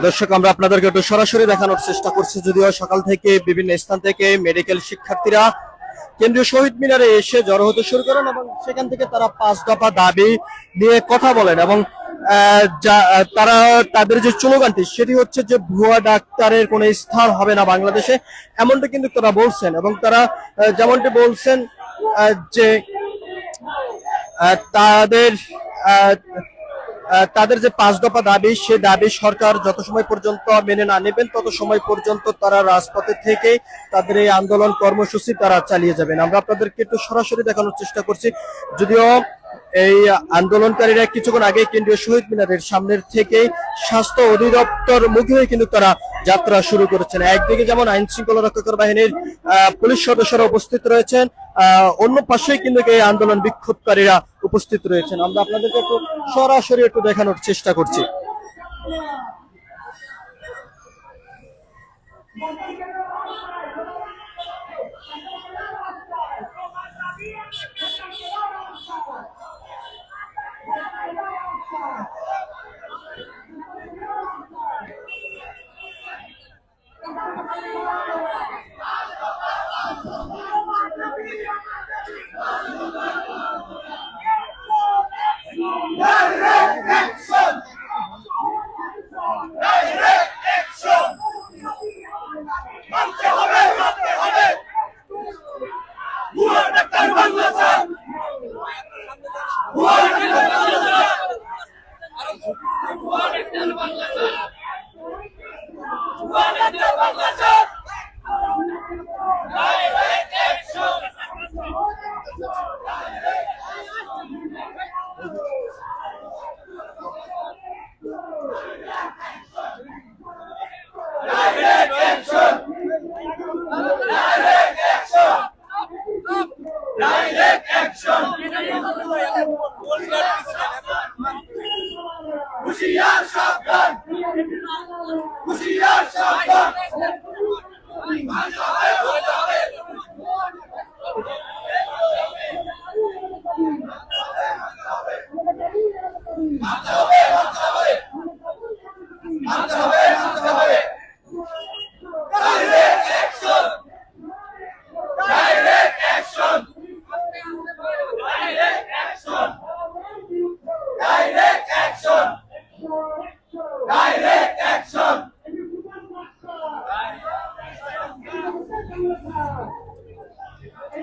দর্শক, আমরা আপনাদেরকে একটু সরাসরি দেখানোর চেষ্টা করছি। যদিও সকাল থেকে বিভিন্ন স্থান থেকে মেডিকেল শিক্ষার্থীরা কেন্দ্রীয় শহীদ মিনারে এসে জড়ো হতে শুরু করেন এবং সেখান থেকে তারা 5 দফা দাবি নিয়ে কথা বলেন এবং তারা তাদের যে স্লোগানটি সেটি হচ্ছে যে ভুয়া ডাক্তারের কোনো স্থান হবে না বাংলাদেশে, এমনটা কিন্তু তারা বলছেন। এবং তারা যেমনটি বলছেন যে তাদের তাদের যে 5 দফা দাবি, সে দাবি সরকার যত সময় পর্যন্ত মেনে না নেবেন তত সময় পর্যন্ত তারা রাজপথে থেকে তাদের এই আন্দোলন কর্মসূচি তারা চালিয়ে যাবেন। আমরা আপনাদেরকে একটু সরাসরি দেখানোর চেষ্টা করছি। যদিও এই আন্দোলনকারীরা কিছুক্ষণ আগে কেন্দ্রীয় শহীদ মিনারের সামনের থেকে স্বাস্থ্য অধিদপ্তর মুখে হয়ে কিন্তু তারা যাত্রা শুরু করেছেন। একদিকে যেমন আইন শৃঙ্খলা রক্ষাকারী বাহিনীর পুলিশ সদস্যরা উপস্থিত রয়েছেন, অন্য পাশে কিন্তু এই আন্দোলন বিক্ষোভকারীরা উপস্থিত রয়েছেন। আমরা আপনাদেরকে একটু সরাসরি একটু দেখানোর চেষ্টা করছি।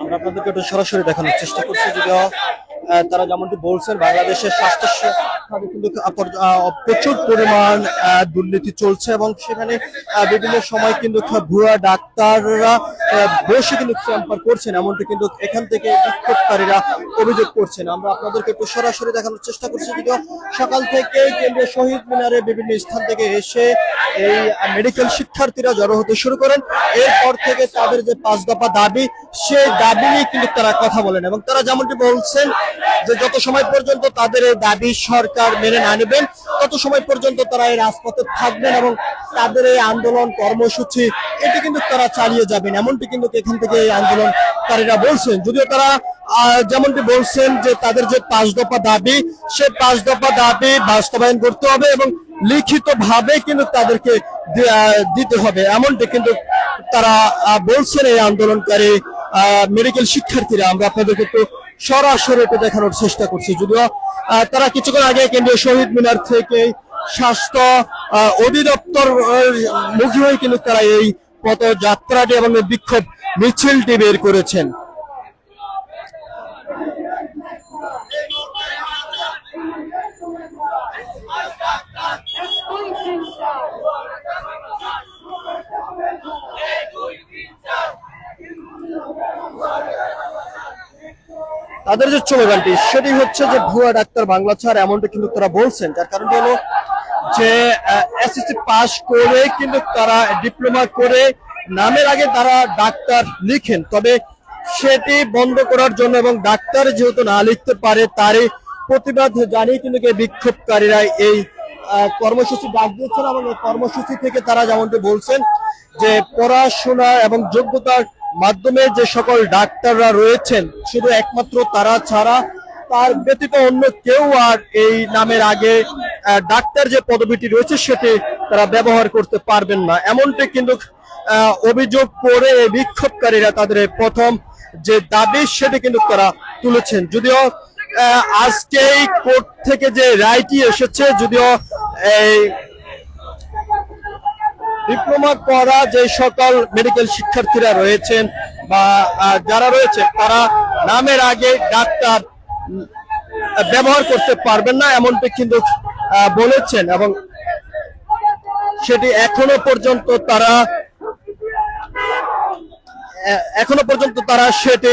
আমরা আপনাদেরকে একটু সরাসরি দেখানোর চেষ্টা করছি। যদিও তারা যেমনটি বলছেন, বাংলাদেশের স্বাস্থ্য খাতে কিন্তু প্রচুর পরিমাণ দুর্নীতি চলছে এবং সেখানে বিভিন্ন সময় কিন্তু ভুয়া ডাক্তাররা বসে কিন্তু চেম্বার করছেন, এমনটি কিন্তু এখান থেকে বিক্ষোভকারীরা অভিযোগ করছেন। আমরা আপনাদেরকে একটু সরাসরি দেখানোর চেষ্টা করছি। যদিও সকাল থেকে কেন্দ্রীয় শহীদ মিনারে বিভিন্ন স্থান থেকে এসে এই মেডিকেল শিক্ষার্থীরা জড়ো হতে শুরু করেন। এরপর থেকে তাদের যে 5 দফা দাবি, সেই দাবি নিয়ে কিন্তু তারা কথা বলেন এবং তারা যেমনটি বলছেন যে যত সময় পর্যন্ত তাদের এই দাবি সরকার মেনে না নেবেন তত সময় পর্যন্ত তারা এই রাজপথে থাকবেন এবং তাদের এই আন্দোলন কর্মসূচি এটি কিন্তু তারা চালিয়ে যাবেন, এমনটি কিন্তু এখান থেকে এই আন্দোলনকারীরা বলছেন। যদিও তারা যেমনটি বলছেন যে তাদের যে 5 দফা দাবি, সেই 5 দফা দাবি বাস্তবায়ন করতে হবে এবং লিখিত ভাবে কিন্তু তাদেরকে দিতে হবে, এমনটি কিন্তু তারা বলছেন এই আন্দোলনকারী মেডিকেল শিক্ষার্থীরা। আমরা আপনাদেরকে একটু সরাসরি একটু দেখানোর চেষ্টা করছি। যদিও তারা কিছুক্ষণ আগে কেন্দ্রীয় শহীদ মিনার থেকে স্বাস্থ্য অধিদপ্তর মুখী হয়ে কিন্তু তারা এই পথযাত্রাটি এবং বিক্ষোভ মিছিলটি বের করেছেন। তাদের যে স্লোগানটি সেটি হচ্ছে যে ভুয়া ডাক্তার বাংলা ছাড়, এমনটা কিন্তু তারা বলছেন। যার কারণটি হলো যে এসএসসি পাস করে কিন্তু তারা ডিপ্লোমা করে নামের আগে তারা ডাক্তার লিখেন, তবে সেটি বন্ধ করার জন্য এবং ডাক্তার যেহেতু না লিখতে পারে তারই প্রতিবাদ জানিয়ে কিন্তু বিক্ষোভকারীরা এই কর্মসূচি ডাক দিয়েছেন এবং এই কর্মসূচি থেকে তারা যেমনটি বলছেন যে পড়াশোনা এবং যোগ্যতার মাধ্যমে যে সকল ডাক্তাররা রয়েছেন শুধু একমাত্র তারা ছাড়া তার ব্যতীত অন্য কেউ আর এই নামের আগে ডাক্তার যে পদবিটি রয়েছে সেটি তারা ব্যবহার করতে পারবেন না, এমনটি কিন্তু অভিযোগ করে এই বিক্ষোভকারীরা তাদের প্রথম যে দাবি সেটি কিন্তু তারা তুলেছেন। যদিও আজকেই কোর্ট থেকে যে রায়টি এসেছে, যদিও এই ডিপ্লোমা করা যে সকল মেডিকেল শিক্ষার্থীরা রয়েছেন বা যারা রয়েছে তারা নামের আগে ডাক্তার ব্যবহার করতে পারবেন না, এমনটি কিন্তু বলেছেন এবং সেটি এখনো পর্যন্ত তারা সেটি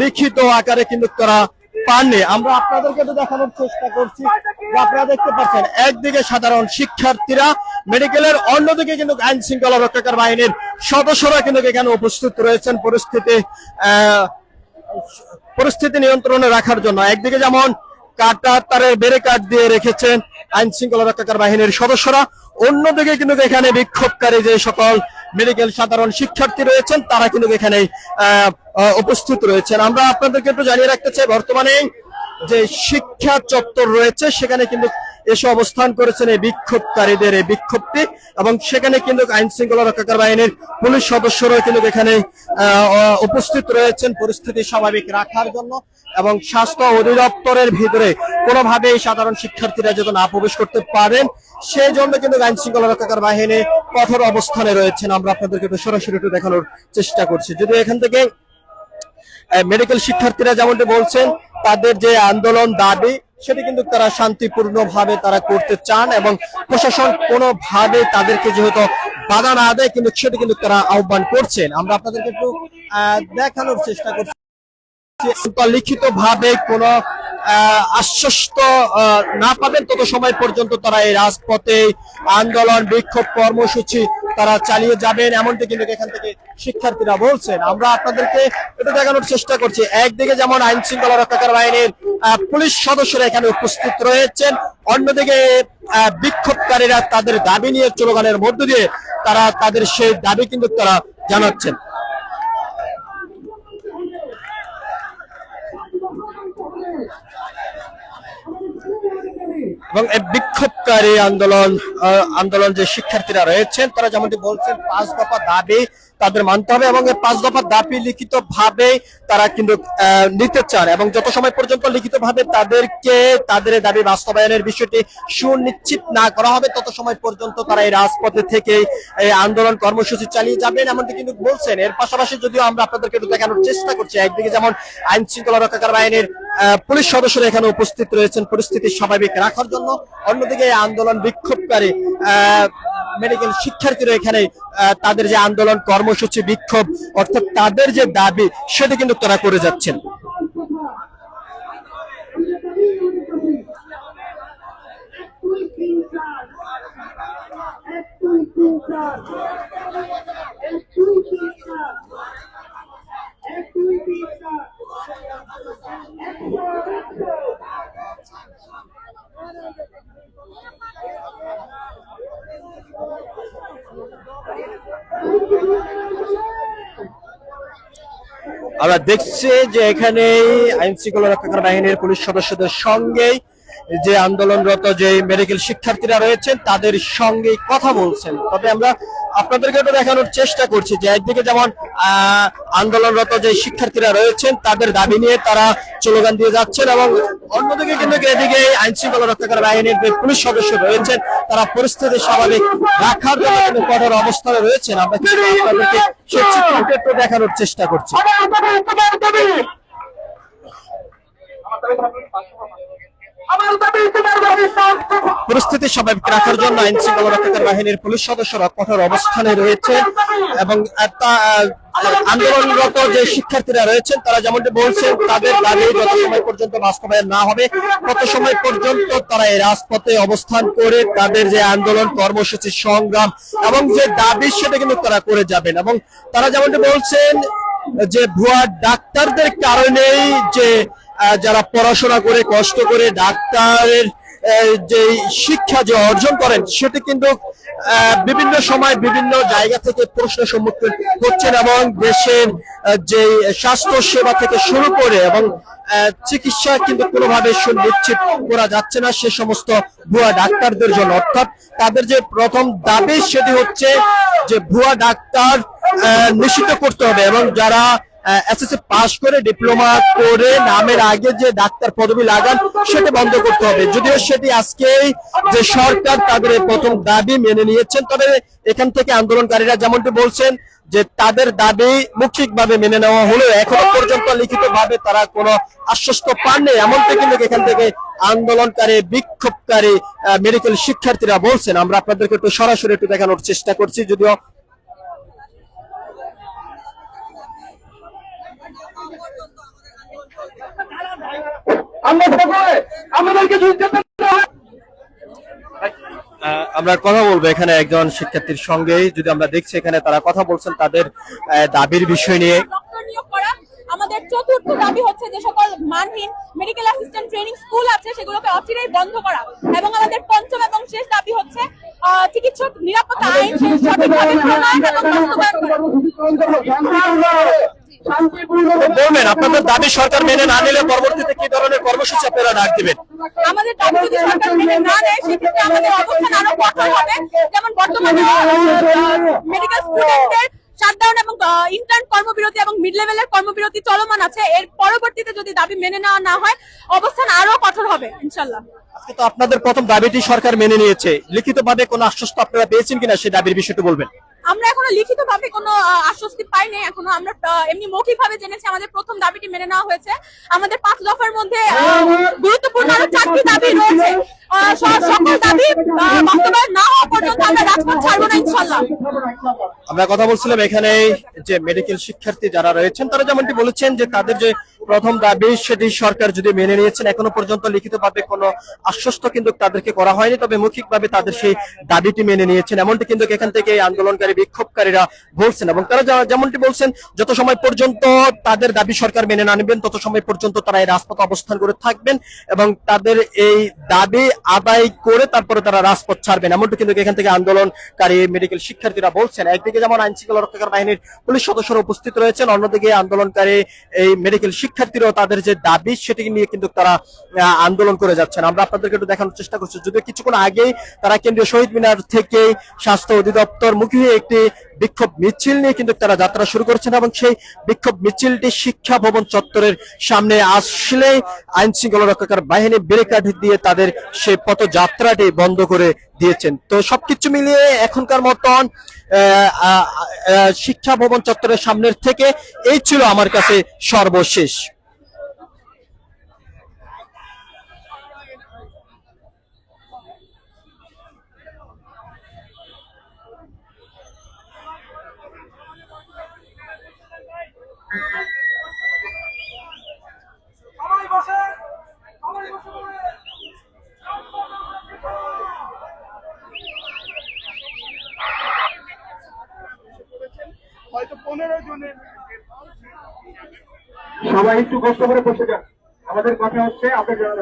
লিখিত আকারে কিন্তু তারা পাননি। আমরা আপনাদেরকে তো দেখানোর চেষ্টা করছি, আপনারা দেখতে পাচ্ছেন একদিকে সাধারণ শিক্ষার্থীরা মেডিকেলের, অন্যদিকে কিন্তু আইন শৃঙ্খলা রক্ষাকারী বাহিনীর সদস্যরা কিন্তু এখানে উপস্থিত রয়েছেন পরিস্থিতি নিয়ন্ত্রণে রাখার জন্য। একদিকে যেমন কাটার তারের ব্যারিকেড দিয়ে রেখেছেন আইন শৃঙ্খলা রক্ষাকারী বাহিনীর সদস্যরা, অন্যদিকে কিন্তু এখানে বিক্ষোভকারী যে সকল মেডিকেল সাধারণ শিক্ষার্থী রয়েছেন তারা কিন্তু এখানে উপস্থিত রয়েছেন। আমরা আপনাদেরকে একটু জানিয়ে রাখতে চাই, বর্তমানে যে শিক্ষা চত্বর রয়েছে সেখানে কিন্তু এসে অবস্থান করেছেন এই বিক্ষোভকারীদের এই বিক্ষোভটি, এবং সেখানে কিন্তু আইন শৃঙ্খলা রক্ষাকারী বাহিনীর পুলিশ সদস্যরাও কিন্তু এখানে উপস্থিত রয়েছেন পরিস্থিতি স্বাভাবিক রাখার জন্য, এবং স্বাস্থ্য অধিদপ্তরের ভিতরে কোনোভাবেই সাধারণ শিক্ষার্থীরা যাতে না প্রবেশ করতে পারেন সেই জন্য কিন্তু আইন শৃঙ্খলা রক্ষাকারী বাহিনী কঠোর অবস্থানে রয়েছেন। আমরা আপনাদেরকে একটু সরাসরি একটু দেখানোর চেষ্টা করছি। যদি এখান থেকে মেডিকেল শিক্ষার্থীরা যেমনটি বলছেন তাদের যে আন্দোলন দাবি সেটি কিন্তু তারা শান্তিপূর্ণভাবে তারা করতে চান, এবং প্রশাসন কোনোভাবে তাদেরকে যেহেতু বাধা না দেয় কিন্তু সেটি কিন্তু তারা আহ্বান করছেন। আমরা আপনাদেরকে একটু দেখানোর চেষ্টা করছি, লিখিত ভাবে কোন আশ্বস্ত না পাবেন তত সময় পর্যন্ত তারা এই রাজপথে আন্দোলন বিক্ষোভ কর্মসূচি তারা চালিয়ে যাবেন, এমনটি কিন্তু এখান থেকে শিক্ষার্থীরা বলছেন। আমরা আপনাদেরকে এটা দেখানোর চেষ্টা করছি, একদিকে যেমন আইন শৃঙ্খলা রক্ষাকারী বাহিনীর পুলিশ সদস্যরা এখানে উপস্থিত রয়েছেন, অন্যদিকে বিক্ষোভকারীরা তাদের দাবি নিয়ে স্লোগানের মধ্য দিয়ে তারা তাদের সেই দাবি কিন্তু তারা জানাচ্ছেন। এবং এই বিক্ষোভকারী আন্দোলন যে শিক্ষার্থীরা রয়েছেন তারা যেমনটি বলছেন 5 দফা দাবি তাদের মানতে হবে, এবং এই 5 দফা দাবি লিখিত ভাবে তারা কিন্তু নিতে চান, এবং যত সময় পর্যন্ত লিখিত ভাবে তাদের দাবি বাস্তবায়নের বিষয়টি সুনিশ্চিত না করা হবে তত সময় পর্যন্ত তারা এই রাজপথে থেকে এই আন্দোলন কর্মসূচি চালিয়ে যাবেন, এমনটি কিন্তু বলছেন। এর পাশাপাশি যদিও আমরা আপনাদেরকে একটু দেখানোর চেষ্টা করছি, একদিকে যেমন আইন শৃঙ্খলা রক্ষাকারী বাহিনীর পুলিশ সদস্যরা এখানে উপস্থিত রয়েছেন পরিস্থিতি স্বাভাবিক রাখার জন্য, অন্যদিকে আন্দোলন বিক্ষোভকারী মেডিকেল শিক্ষার্থীরা এখানে তাদের যে আন্দোলন কর্মসূচি বিক্ষোভ অর্থাৎ তাদের যে দাবি সেটা কিন্তু তারা করে যাচ্ছেন। আমরা দেখছি যে এখানে আইন শৃঙ্খলা রক্ষাকারী বাহিনীর পুলিশ সদস্যদের সঙ্গে যে আন্দোলনরত যে মেডিকেল শিক্ষার্থীরা রয়েছেন তাদের সঙ্গে কথা বলছেন। তবে আমরা আপনাদেরকে একটু দেখানোর চেষ্টা করছি যে একদিকে যেমন আন্দোলনরত যে শিক্ষার্থীরা রয়েছেন তাদের দাবি নিয়ে তারা স্লোগান দিয়ে যাচ্ছেন, এবং অন্যদিকে কিন্তু এদিকে আইন শৃঙ্খলা রক্ষাকারী বাহিনীর যে পুলিশ সদস্য রয়েছেন তারা পরিস্থিতি স্বাভাবিক রাখার জন্য কিন্তু কঠোর অবস্থানে রয়েছেন। আমরা আপনাদেরকে সেই চিত্রটি একটু দেখানোর চেষ্টা করছি। পরিস্থিতি স্বাভাবিক রাখার জন্য আইন শৃঙ্খলা রক্ষাকারী বাহিনীর পুলিশ সদস্যরা কঠোর অবস্থানে রয়েছে, এবং আন্দোলনরত যে শিক্ষার্থীরা রয়েছেন তারা যেমনটি বলছেন তাদের দাবি যত সময় পর্যন্ত বাস্তবায়ন না হবে তত সময় পর্যন্ত তারা এই রাজপথে অবস্থান করে তাদের যে আন্দোলন কর্মসূচি সংগ্রাম এবং যে দাবি সেটা কিন্তু তারা করে যাবেন। এবং তারা যেমনটি বলছেন যে ভুয়া ডাক্তারদের কারণেই যে যারা পড়াশোনা করে কষ্ট করে ডাক্তারের যে শিক্ষা যে অর্জন করেন সেটি কিন্তু বিভিন্ন সময় বিভিন্ন জায়গা থেকে প্রশ্নের সম্মুখীন হচ্ছেন, এবং দেশের যে স্বাস্থ্য সেবা থেকে শুরু করে এবং চিকিৎসা কিন্তু কোনোভাবে সুনিশ্চিত করা যাচ্ছে না সে সমস্ত ভুয়া ডাক্তারদের জন্য। অর্থাৎ তাদের যে প্রথম দাবি সেটি হচ্ছে যে ভুয়া ডাক্তার নিষিদ্ধ করতে হবে এবং যারা এসএসসি পাস করে ডিপ্লোমা করে নামের আগে যে ডাক্তার পদবি লাগান সেটা বন্ধ করতে হবে। যদিও সেটি আজকেই যে সরকার তাদের প্রথম দাবি মেনে নিয়েছেন, তবে এখান থেকে আন্দোলনকারীরা যেমনটি বলছেন যে তাদের দাবি মৌখিকভাবে মেনে নেওয়া হলেও এখনো পর্যন্ত লিখিতভাবে তারা কোনো আশ্বস্ত পাননি, এমনটা কিন্তু এখান থেকে আন্দোলনকারী বিক্ষোভকারী মেডিকেল শিক্ষার্থীরা বলছেন। আমরা আপনাদেরকে একটু সরাসরি একটু দেখানোর চেষ্টা করছি। যদিও আমরা কথা বলবো এখানে একজন শিক্ষার্থীর সঙ্গে, যদি আমরা দেখছি এখানে তারা কথা বলছেন তাদের দাবির বিষয় নিয়ে। আমাদের চতুর্থ দাবি হচ্ছে যে সকল মানহীন মেডিকেল অ্যাসিস্ট্যান্ট ট্রেনিং স্কুল আছে সেগুলোকে অচিরেই বন্ধ করা, এবং আমাদের পঞ্চম এবং শেষ দাবি হচ্ছে চিকিৎসক নিরাপত্তা আইন সঠিকভাবে প্রণয়ন এবং বাস্তবায়ন করা। বলবেন আপনাদের দাবি সরকার মেনে না নিলে পরবর্তীতে কি ধরনের কর্মসূচি আপনারা ডাক দিবেন? আমাদের দাবি যদি সরকার মেনে না নেয় সেক্ষেত্রে আমাদের অবস্থান আরো কঠোর হবে। যেমন বর্তমানে মেডিকেল স্টুডেন্টদের শাটডাউন এবং ইন্টার্ন কর্মবিরতি এবং মিড লেভেলের কর্মবিরতি চলমান আছে। এর পরবর্তীতে যদি দাবি মেনে নেওয়া না হয় অবস্থান আরো কঠোর হবে ইনশাল্লাহ। আজকে তো আপনাদের প্রথম দাবিটি সরকার মেনে নিয়েছে, লিখিতভাবে কোনো আশ্বস্ত আপনারা পেয়েছেন কিনা সেই দাবির বিষয়টি বলবেন। আমরা এখনো লিখিতভাবে কোনো আশ্বস্তি পাইনি, এখনো আমরা এমনি মৌখিকভাবে জেনেছি আমাদের প্রথম দাবিটি মেনে নেওয়া হয়েছে। আমাদের 5 দফার মধ্যে গুরুত্বপূর্ণ আরো 4টি দাবি রয়েছে। সকল দাবি বাস্তবায়ন না হওয়া পর্যন্ত আমরা রাজপথ ছাড়বো না ইনশাআল্লাহ। আমরা কথা বলছিলাম এখানে যে মেডিকেল শিক্ষার্থী যারা রয়েছেন তারা যেমনটি বলেছেন যে তাদের যে প্রথম দাবি সেটি সরকার যদি মেনে নিয়েছেন, এখনো পর্যন্ত লিখিতভাবে কোনো আশ্বস্ত কিন্তু তাদেরকে করা হয়নি, তবে মৌখিকভাবে তাদের সেই দাবিটি মেনে নিয়েছেন এমনটি কিন্তু এখান থেকে আন্দোলনকারী বিক্ষোভকারীরা বলছেন। এবং তারা যেমনটি বলছেন যত সময় পর্যন্ত তাদের দাবি সরকার মেনে না নেবেন তত সময় পর্যন্ত তারা এই রাজপথে অবস্থান করে থাকবেন এবং তাদের এই দাবি আদায় করে তারপরে তারা রাজপথ ছাড়বেন, এমনটি কিন্তু এখান থেকে আন্দোলনকারী মেডিকেল শিক্ষার্থীরা বলছেন। একদিকে যেমন আইন শৃঙ্খলা রক্ষাকারী বাহিনীর পুলিশ সদস্যরা উপস্থিত রয়েছেন, অন্যদিকে আন্দোলনকারী এই মেডিকেল শিক্ষার্থীরাও তাদের যে দাবি সেটি নিয়ে কিন্তু তারা আন্দোলন করে যাচ্ছেন। আমরা আপনাদেরকে একটু দেখানোর চেষ্টা করছি। যদিও কিছুক্ষণ আগেই তারা কেন্দ্রীয় শহীদ মিনার থেকে স্বাস্থ্য অধিদপ্তর মুখী হয়ে একটি বিক্ষোভ মিছিল নিয়ে কিন্তু তারা যাত্রা শুরু করেছেন এবং সেই বিক্ষোভ মিছিলটি শিক্ষা ভবন চত্বরের সামনে আসলে আইন শৃঙ্খলা রক্ষাকারী বাহিনী ব্যারিকেড দিয়ে তাদের সেই পথযাত্রাটি বন্ধ করে দিয়েছেন। তো সবকিছু মিলিয়ে এখনকার মতন শিক্ষা ভবন চত্বরের সামনের থেকে এই ছিল আমার কাছে সর্বশেষ। হয়তো 15 জনের সবাই একটু কষ্ট করে বসে যান, আমাদের কথা হচ্ছে আপনাদের